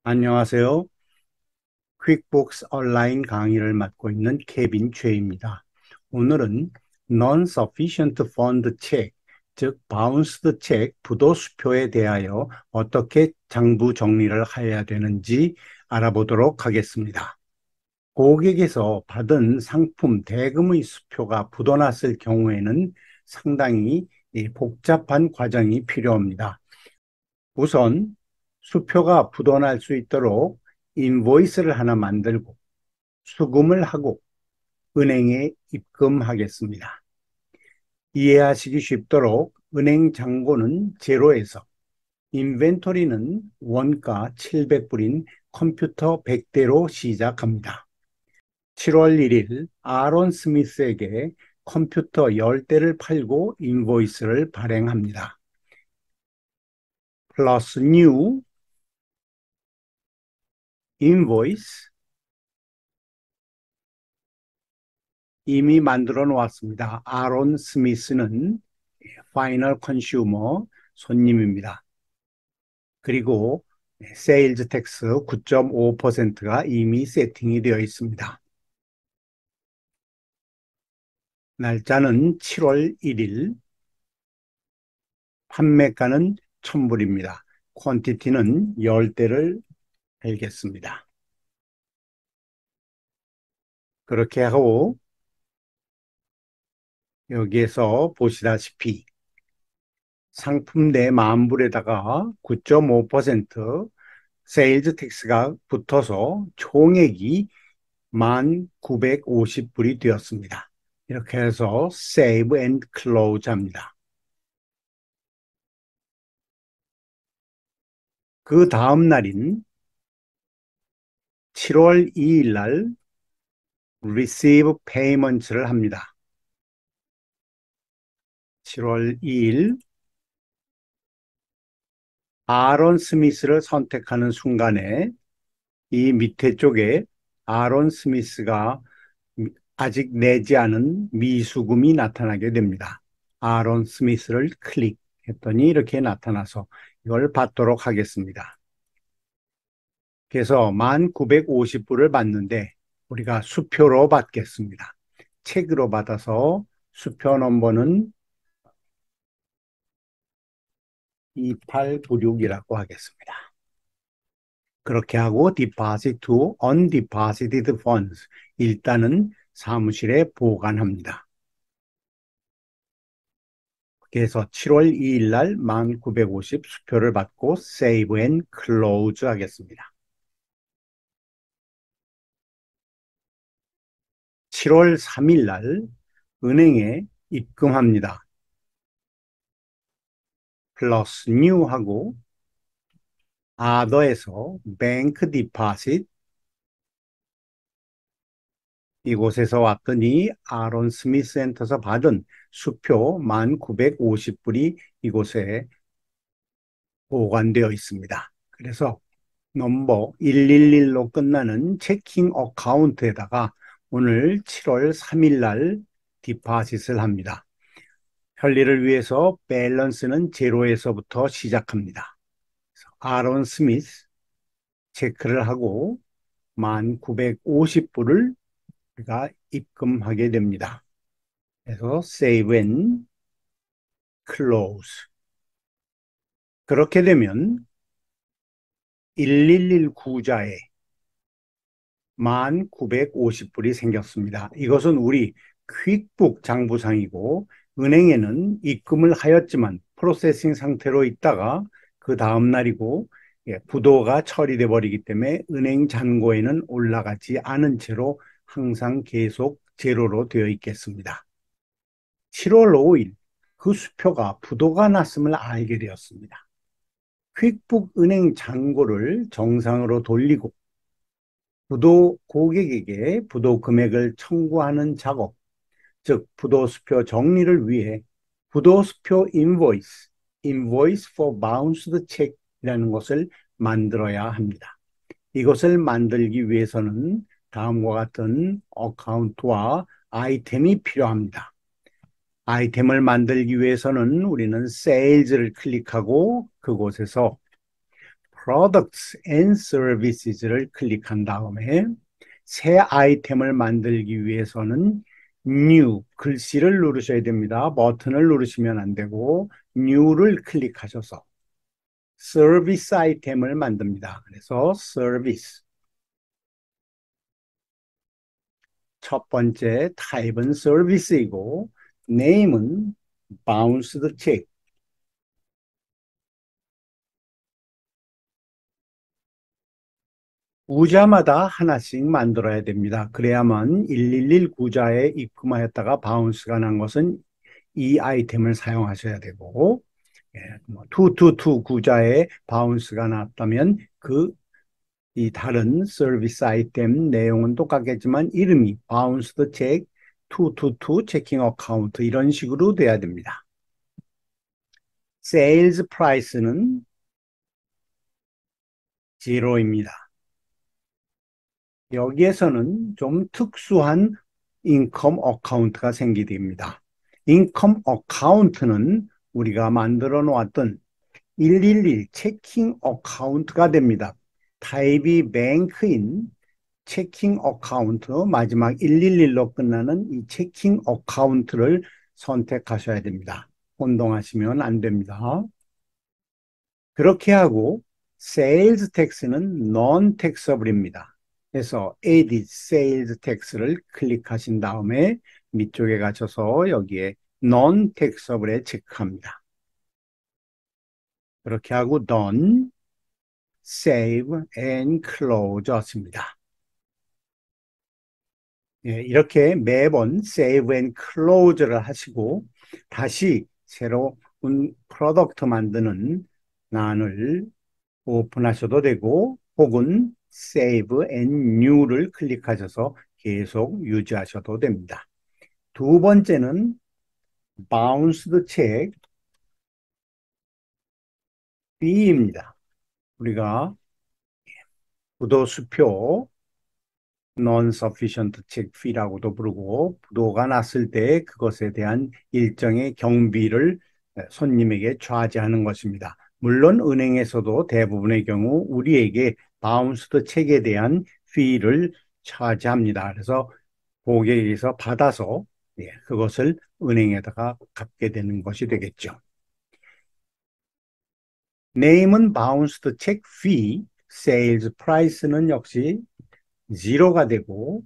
안녕하세요. 퀵북스 온라인 강의를 맡고 있는 케빈 최입니다. 오늘은 Non-Sufficient Fund Check, 즉 Bounced Check 부도수표에 대하여 어떻게 장부 정리를 해야 되는지 알아보도록 하겠습니다. 고객에서 받은 상품 대금의 수표가 부도났을 경우에는 상당히 복잡한 과정이 필요합니다. 우선 수표가 부도날 수 있도록 인보이스를 하나 만들고 수금을 하고 은행에 입금하겠습니다. 이해하시기 쉽도록 은행 잔고는 제로에서 인벤토리는 원가 700불인 컴퓨터 100대로 시작합니다. 7월 1일 아론 스미스에게 컴퓨터 10대를 팔고 인보이스를 발행합니다. 플러스 뉴 인보이스 이미 만들어 놓았습니다. 아론 스미스는 파이널 컨슈머 손님입니다. 그리고 세일즈 텍스 9.5%가 이미 세팅이 되어 있습니다. 날짜는 7월 1일, 판매가는 1000불입니다. 퀀티티는 10대를 팔겠습니다. 그렇게 하고 여기에서 보시다시피 상품 내 만불에다가 9.5% 세일즈 텍스가 붙어서 총액이 1,950불이 되었습니다. 이렇게 해서 Save and Close 합니다. 그 다음 날인 7월 2일 날 Receive Payments를 합니다. 7월 2일 아론 스미스를 선택하는 순간에 이 밑에 쪽에 아론 스미스가 아직 내지 않은 미수금이 나타나게 됩니다. 아론 스미스를 클릭했더니 이렇게 나타나서 이걸 받도록 하겠습니다. 그래서 1,950불을 받는데 우리가 수표로 받겠습니다. 책으로 받아서 수표 넘버는 2896이라고 하겠습니다. 그렇게 하고 deposit to undeposited funds 일단은 사무실에 보관합니다. 그래서 7월 2일 날 1,950 수표를 받고 save and close 하겠습니다. 7월 3일 날 은행에 입금합니다. 플러스 뉴 하고 other에서 bank deposit 이곳에서 왔더니 아론 스미스 센터에서 받은 수표 1,950불이 이곳에 보관되어 있습니다. 그래서 넘버 111로 끝나는 체킹 어카운트에다가 오늘 7월 3일 날 디파짓을 합니다. 편리를 위해서 밸런스는 제로에서부터 시작합니다. 아론 스미스 체크를 하고 1,950불을 우리가 입금하게 됩니다. 그래서 save and close. 그렇게 되면 111 구자에 1,950불이 생겼습니다. 이것은 우리 퀵북 장부상이고 은행에는 입금을 하였지만 프로세싱 상태로 있다가 그 다음 날이고 부도가 처리돼 버리기 때문에 은행 잔고에는 올라가지 않은 채로 항상 계속 제로로 되어 있겠습니다. 7월 5일 그 수표가 부도가 났음을 알게 되었습니다. 퀵북 은행 잔고를 정상으로 돌리고 부도 고객에게 부도 금액을 청구하는 작업, 즉 부도수표 정리를 위해 부도수표 인보이스, Invoice for Bounced Check이라는 것을 만들어야 합니다. 이것을 만들기 위해서는 다음과 같은 어카운트와 아이템이 필요합니다. 아이템을 만들기 위해서는 우리는 Sales를 클릭하고 그곳에서 Products and Services를 클릭한 다음에 새 아이템을 만들기 위해서는 New 글씨를 누르셔야 됩니다. 버튼을 누르시면 안 되고 New를 클릭하셔서 서비스 아이템을 만듭니다. 그래서 서비스 첫 번째 타입은 서비스이고 네임은 bounced check. 구자마다 하나씩 만들어야 됩니다. 그래야만 111 구자에 입금하였다가 바운스가 난 것은 이 아이템을 사용하셔야 되고, 222 구자에 바운스가 났다면 이 다른 서비스 아이템 내용은 똑같겠지만 이름이 바운스드 책, 222 체킹 어카운트 이런 식으로 돼야 됩니다. 세일즈 프라이스는 제로입니다. 여기에서는 좀 특수한 인컴 어카운트가 생기게 됩니다. 인컴 어카운트는 우리가 만들어 놓았던 111 체킹 어카운트가 됩니다. 타입이 뱅크인 체킹 어카운트, 마지막 111로 끝나는 이 체킹 어카운트를 선택하셔야 됩니다. 혼동하시면 안 됩니다. 그렇게 하고 세일즈 텍스는 non taxable입니다. 그래서 edit sales tax를 클릭하신 다음에 밑쪽에 가셔서 여기에 non taxable에 체크합니다. 그렇게 하고 done, save and close였습니다. 예, 이렇게 매번 save and close를 하시고 다시 새로운 프로덕트 만드는 난을 오픈하셔도 되고 혹은 Save and New를 클릭하셔서 계속 유지하셔도 됩니다. 두 번째는 Bounced Check B입니다. 우리가 부도수표 Non-Sufficient Check Fee라고도 부르고 부도가 났을 때 그것에 대한 일정의 경비를 손님에게 좌지하는 것입니다. 물론 은행에서도 대부분의 경우 우리에게 바운스드 책에 대한 피를 차지합니다. 그래서 고객에게서 받아서 그것을 은행에다가 갚게 되는 것이 되겠죠. 네임은 바운스드 책 피, 세일즈 프라이스는 역시 제로가 되고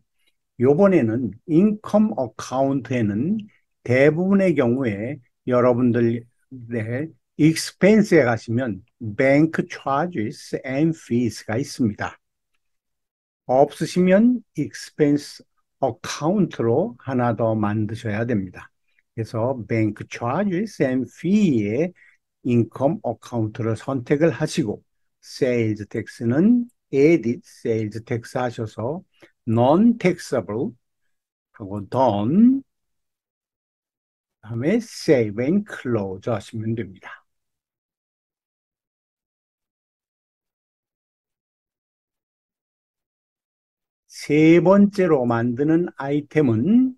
요번에는 인컴 어카운트에는 대부분의 경우에 여러분들의 익스펜스에 가시면 뱅크 차지스 앤 피스가 있습니다. 없으시면 익스펜스 어카운트로 하나 더 만드셔야 됩니다. 그래서 뱅크 차지스 앤 피에 인컴 어카운트를 선택을 하시고 세일즈 텍스는 edit 세일즈 텍스 하셔서 non taxable 하고 done 다음에 save and close 하시면 됩니다. 세 번째로 만드는 아이템은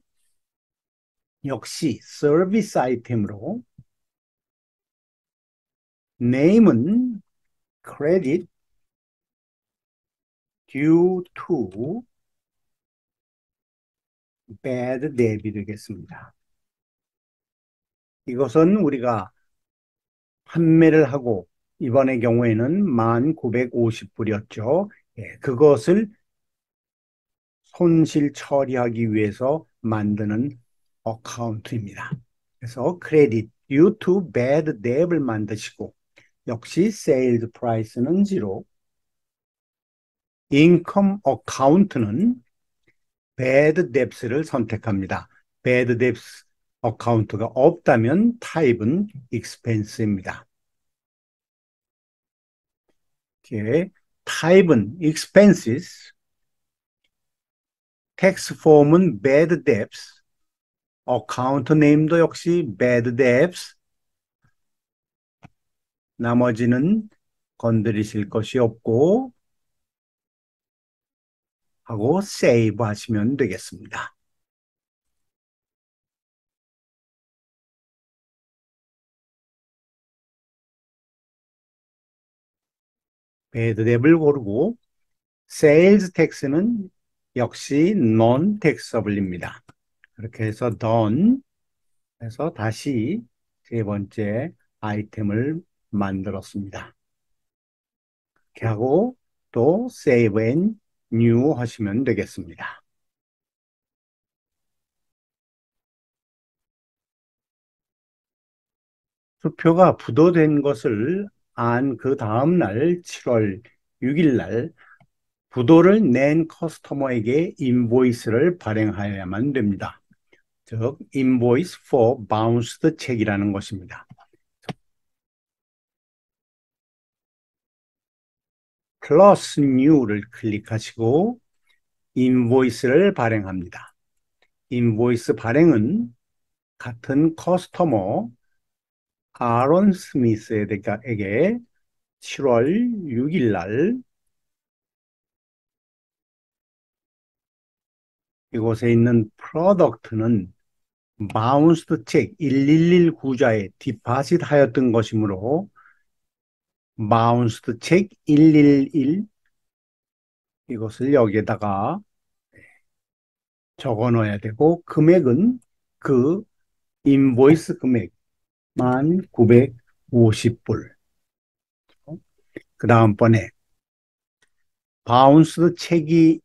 역시 서비스 아이템으로 name은 credit due to bad debt이 되겠습니다. 이것은 우리가 판매를 하고 이번의 경우에는 1,950불이었죠. 그것을 손실 처리하기 위해서 만드는 어카운트입니다. 그래서 크레딧 due to bad debt을 만드시고 역시 sales price는 0, income account는 bad debts를 선택합니다. bad debts 어카운트가 없다면 타입은 expense입니다. 타입은 expenses, tax form은 bad debts, 어카운트 네임도 역시 bad debts, 나머지는 건드리실 것이 없고 하고 세이브 하시면 되겠습니다. bad debt을 고르고 sales tax는 역시 non taxable입니다. 그렇게 해서 done 해서 다시 세 번째 아이템을 만들었습니다. 이렇게 하고 또 save and new 하시면 되겠습니다. 수표가 부도된 것을 안 그 다음 날 7월 6일 날 부도를 낸 커스터머에게 인보이스를 발행하여야만 됩니다. 즉, invoice for bounced check이라는 것입니다. 플러스 new를 클릭하시고 인보이스를 발행합니다. 인보이스 발행은 같은 커스터머 아론 스미스에게 7월 6일 날 이곳에 있는 프로덕트는 바운스드 책 111 구자에 디파짓 하였던 것이므로 바운스드 책 111 이것을 여기에다가 적어 넣어야 되고 금액은 그 인보이스 금액 1,950불. 그 다음번에 바운스드 책이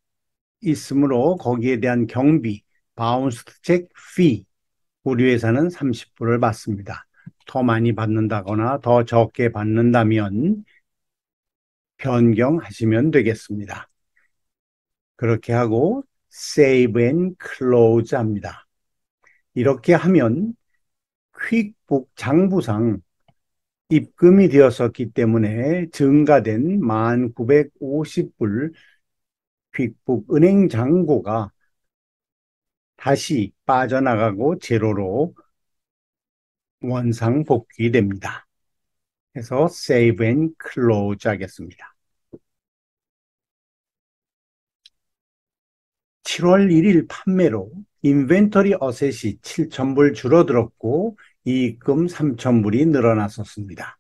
있으므로 거기에 대한 경비, 바운스드 책 피, 우리 회사는 30불을 받습니다. 더 많이 받는다거나 더 적게 받는다면 변경하시면 되겠습니다. 그렇게 하고 Save and Close 합니다. 이렇게 하면 퀵북 장부상 입금이 되었었기 때문에 증가된 1,950불 퀵북 은행 잔고가 다시 빠져나가고 제로로 원상복귀됩니다. 그래서 Save and Close 하겠습니다. 7월 1일 판매로 인벤토리 어셋이 7,000불 줄어들었고 이익금 3,000불이 늘어났었습니다.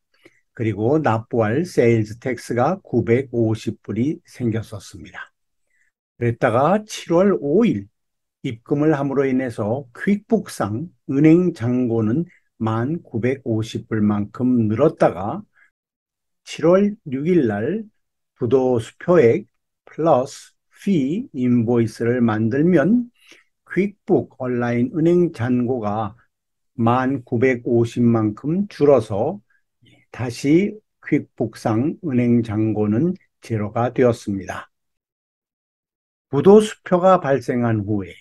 그리고 납부할 세일즈 텍스가 950불이 생겼었습니다. 그랬다가 7월 5일 입금을 함으로 인해서 퀵북상 은행 잔고는 1,950불만큼 늘었다가 7월 6일 날 부도수표액 플러스 피 인보이스를 만들면 퀵북 온라인 은행 잔고가 1,950만큼 줄어서 다시 퀵북상 은행 잔고는 제로가 되었습니다. 부도수표가 발생한 후에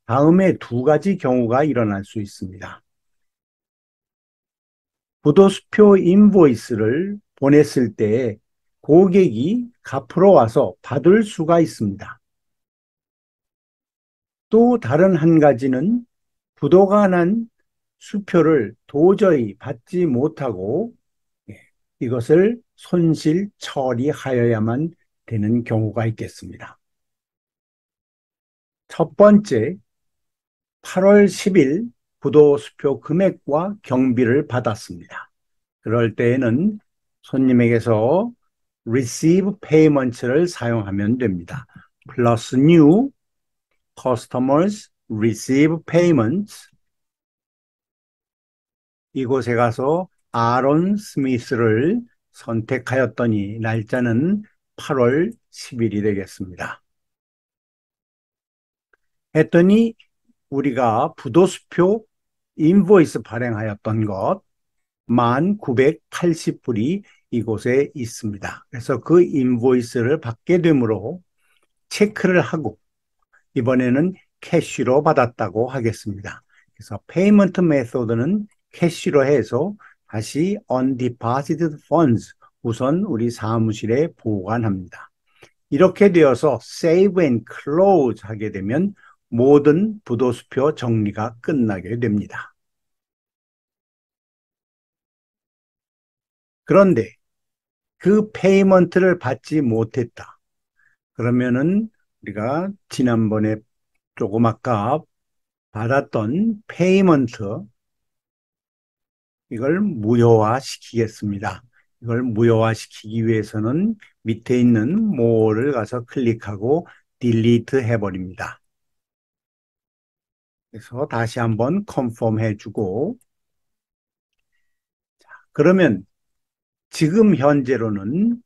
다음에 두 가지 경우가 일어날 수 있습니다. 부도수표 인보이스를 보냈을 때 고객이 갚으러 와서 받을 수가 있습니다. 또 다른 한 가지는 부도가 난 수표를 도저히 받지 못하고 이것을 손실 처리하여야만 되는 경우가 있겠습니다. 첫 번째, 8월 10일 부도수표 금액과 경비를 받았습니다. 그럴 때에는 손님에게서 receive payment를 사용하면 됩니다. plus new customers receive payments 이곳에 가서 아론 스미스를 선택하였더니 날짜는 8월 10일이 되겠습니다. 했더니 우리가 부도수표 인보이스 발행하였던 것 1,980불이 이곳에 있습니다. 그래서 그 인보이스를 받게 되므로 체크를 하고 이번에는 캐시로 받았다고 하겠습니다. 그래서 페이먼트 메소드는 캐시로 해서 다시 undeposited funds 우선 우리 사무실에 보관합니다. 이렇게 되어서 save and close 하게 되면 모든 부도수표 정리가 끝나게 됩니다. 그런데 그 페이먼트를 받지 못했다. 그러면은 우리가 지난번에 조금 아까 받았던 페이먼트 이걸 무효화 시키겠습니다. 이걸 무효화시키기 위해서는 밑에 있는 more를 가서 클릭하고 delete 해버립니다. 그래서 다시 한번 confirm 해주고, 그러면 지금 현재로는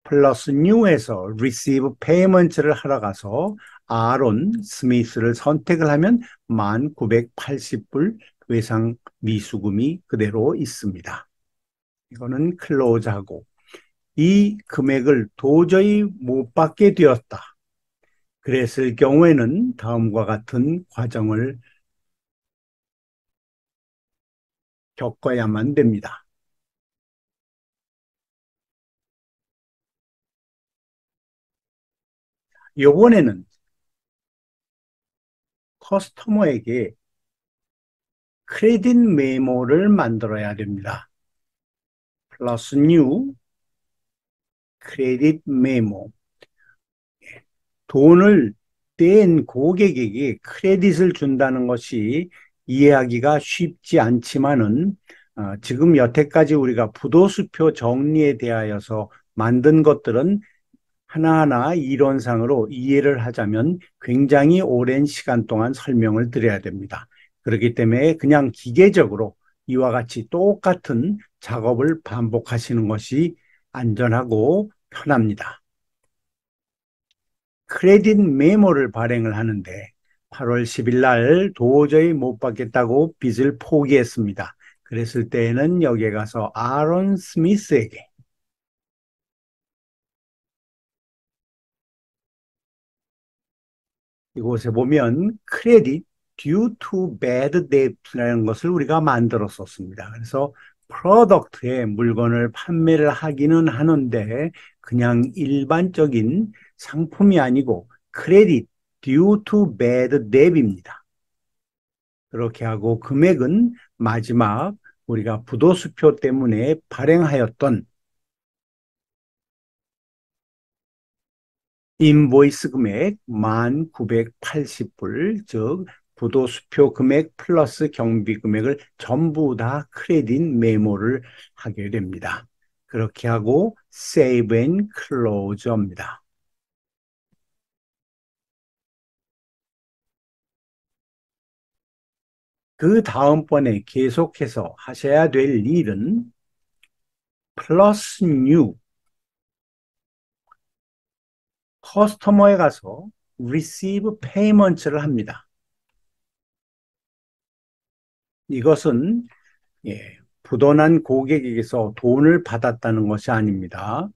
플러스 new에서 receive payment를 하러 가서 아론 스미스를 선택을 하면 1980불 외상 미수금이 그대로 있습니다. 이거는 클로즈하고, 이 금액을 도저히 못 받게 되었다. 그랬을 경우에는 다음과 같은 과정을 겪어야만 됩니다. 이번에는 커스터머에게 크레딧 메모를 만들어야 됩니다. 플러스 뉴 크레딧 메모. 돈을 뗀 고객에게 크레딧을 준다는 것이 이해하기가 쉽지 않지만은 지금 여태까지 우리가 부도수표 정리에 대하여서 만든 것들은 하나하나 이론상으로 이해를 하자면 굉장히 오랜 시간 동안 설명을 드려야 됩니다. 그렇기 때문에 그냥 기계적으로 이와 같이 똑같은 작업을 반복하시는 것이 안전하고 편합니다. 크레딧 메모를 발행을 하는데 8월 10일 날 도저히 못 받겠다고 빚을 포기했습니다. 그랬을 때에는 여기에 가서 아론 스미스에게 이곳에 보면 크레딧 due to bad debt라는 것을 우리가 만들었었습니다. 그래서 프로덕트에 물건을 판매를 하기는 하는데 그냥 일반적인 상품이 아니고 크레딧 due to bad debt입니다. 그렇게 하고 금액은 마지막 우리가 부도수표 때문에 발행하였던 인보이스 금액 1980불, 즉 부도수표 금액 플러스 경비 금액을 전부 다 크레딧 메모를 하게 됩니다. 그렇게 하고 Save and Close입니다. 그 다음번에 계속해서 하셔야 될 일은 플러스 뉴 커스터머에 가서 Receive Payment를 합니다. 이것은 부도난 고객에게서 돈을 받았다는 것이 아닙니다.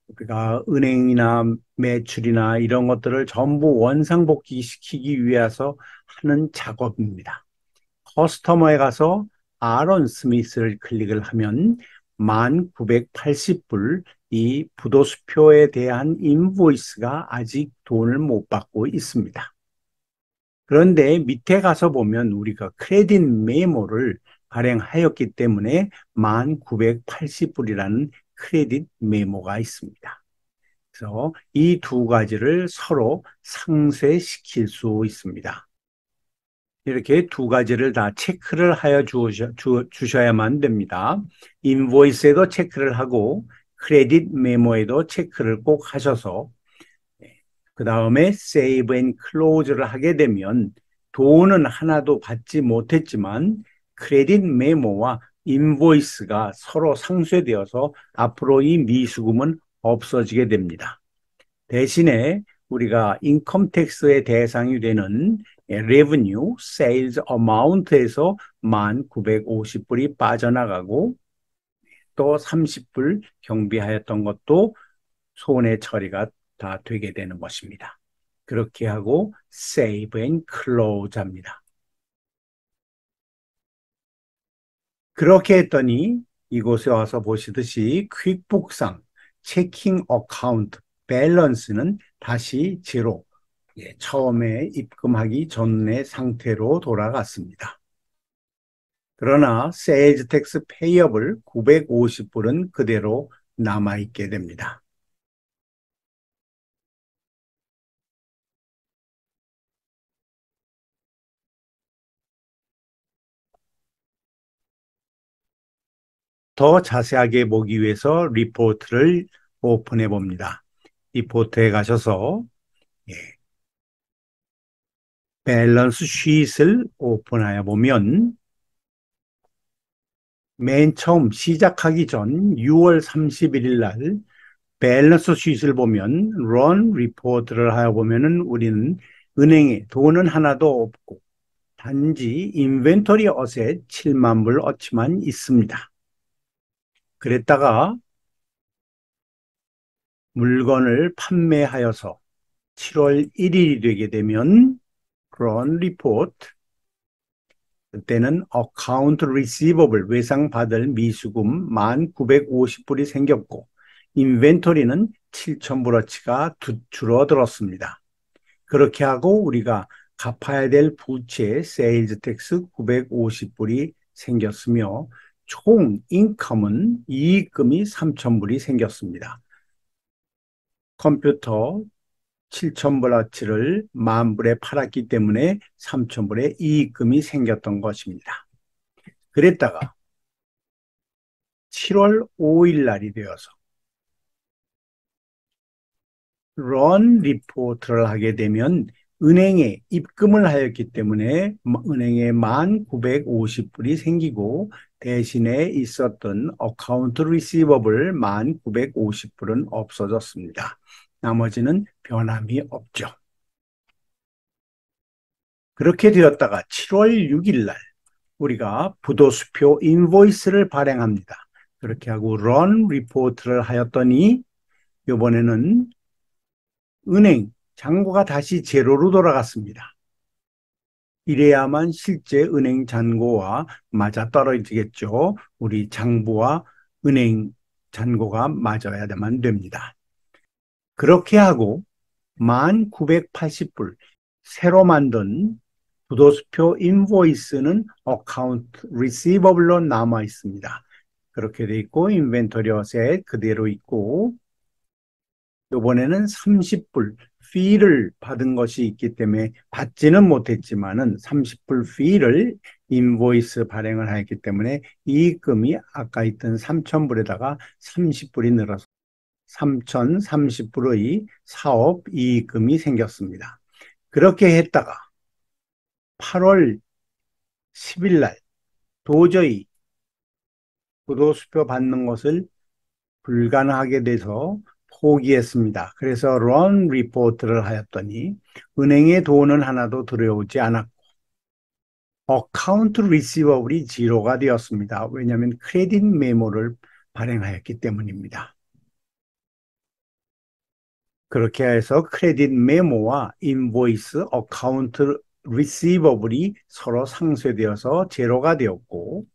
우리가 은행이나 매출이나 이런 것들을 전부 원상복귀 시키기 위해서 하는 작업입니다. 커스터머에 가서 아론 스미스를 클릭을 하면 1980불 이 부도수표에 대한 인보이스가 아직 돈을 못 받고 있습니다. 그런데 밑에 가서 보면 우리가 크레딧 메모를 발행하였기 때문에 1980불이라는 크레딧 메모가 있습니다. 그래서 이 두 가지를 서로 상쇄시킬 수 있습니다. 이렇게 두 가지를 다 체크를 하여 주셔야만 됩니다. 인보이스에도 체크를 하고 크레딧 메모에도 체크를 꼭 하셔서 그 다음에 Save and Close를 하게 되면 돈은 하나도 받지 못했지만 크레딧 메모와 인보이스가 서로 상쇄되어서 앞으로 이 미수금은 없어지게 됩니다. 대신에 우리가 인컴 텍스의 대상이 되는 revenue, sales amount에서 1950불이 빠져나가고 또 30불 경비하였던 것도 손해 처리가 다 되게 되는 것입니다. 그렇게 하고 save and close 합니다. 그렇게 했더니 이곳에 와서 보시듯이 퀵북상 체킹 어카운트 밸런스는 다시 제로, 처음에 입금하기 전의 상태로 돌아갔습니다. 그러나 세일즈 텍스 페이어블 950불은 그대로 남아있게 됩니다. 더 자세하게 보기 위해서 리포트를 오픈해 봅니다. 리포트에 가셔서 예, 밸런스 쉿을 오픈하여 보면 맨 처음 시작하기 전 6월 31일 날 밸런스 쉿을 보면 run 리포트를 하여 보면은 우리는 은행에 돈은 하나도 없고 단지 인벤토리 어셋 7만 불 어치만 있습니다. 그랬다가 물건을 판매하여서 7월 1일이 되게 되면 run report 그때는 account receivable 외상받을 미수금 1,950불이 생겼고 인벤토리는 7,000불어치가 줄어들었습니다. 그렇게 하고 우리가 갚아야 될 부채 세일즈 텍스 950불이 생겼으며 총 인컴은 이익금이 3,000불이 생겼습니다. 컴퓨터 7,000불어치를 10,000불에 팔았기 때문에 3,000불의 이익금이 생겼던 것입니다. 그랬다가 7월 5일 날이 되어서 런 리포트를 하게 되면 은행에 입금을 하였기 때문에 은행에 1,950불이 생기고 대신에 있었던 어카운트 리시버블 1,950불은 없어졌습니다. 나머지는 변함이 없죠. 그렇게 되었다가 7월 6일 날 우리가 부도수표 인보이스를 발행합니다. 그렇게 하고 런 리포트를 하였더니 이번에는 은행 잔고가 다시 제로로 돌아갔습니다. 이래야만 실제 은행 잔고와 맞아떨어지겠죠. 우리 장부와 은행 잔고가 맞아야만 됩니다. 그렇게 하고 1,980불 새로 만든 부도수표 인보이스는 어카운트 리시버블로 남아 있습니다. 그렇게 돼 있고 인벤토리 어셋 그대로 있고 이번에는 30불 피를 받은 것이 있기 때문에 받지는 못했지만은 30불 피를 인보이스 발행을 하였기 때문에 이익금이 아까 있던 3,000불에다가 30불이 늘어서 3,030불의 사업 이익금이 생겼습니다. 그렇게 했다가 8월 10일 날 도저히 부도수표 받는 것을 불가능하게 돼서 포기했습니다. 그래서 런 리포트를 하였더니 은행에 돈은 하나도 들어오지 않았고 어카운트 리시버블이 지로가 되었습니다. 왜냐하면 크레딧 메모를 발행하였기 때문입니다. 그렇게 해서 크레딧 메모와 인보이스 어카운트 리시버블이 서로 상쇄되어서 제로가 되었고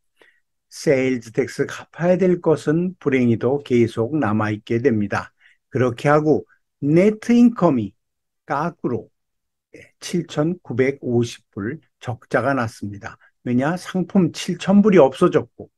세일즈 텍스 갚아야 될 것은 불행히도 계속 남아있게 됩니다. 그렇게 하고 네트 인컴이 까꾸로 7,950불 적자가 났습니다. 왜냐? 상품 7,000불이 없어졌고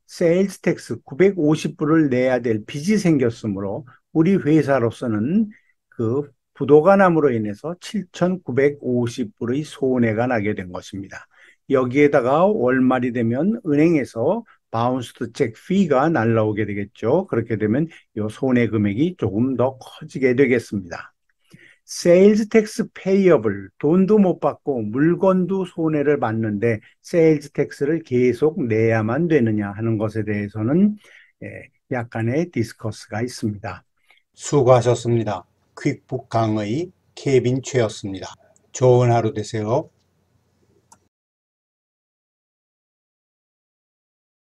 세일즈 텍스 950불을 내야 될 빚이 생겼으므로 우리 회사로서는 그 부도가 남으로 인해서 7,950불의 손해가 나게 된 것입니다. 여기에다가 월말이 되면 은행에서 바운스드 책 피가 날라오게 되겠죠. 그렇게 되면 이 손해 금액이 조금 더 커지게 되겠습니다. 세일즈 텍스 페이어블 돈도 못 받고 물건도 손해를 봤는데 세일즈 텍스를 계속 내야만 되느냐 하는 것에 대해서는 약간의 디스커스가 있습니다. 수고하셨습니다. 퀵북 강의 케빈 최였습니다. 좋은 하루 되세요.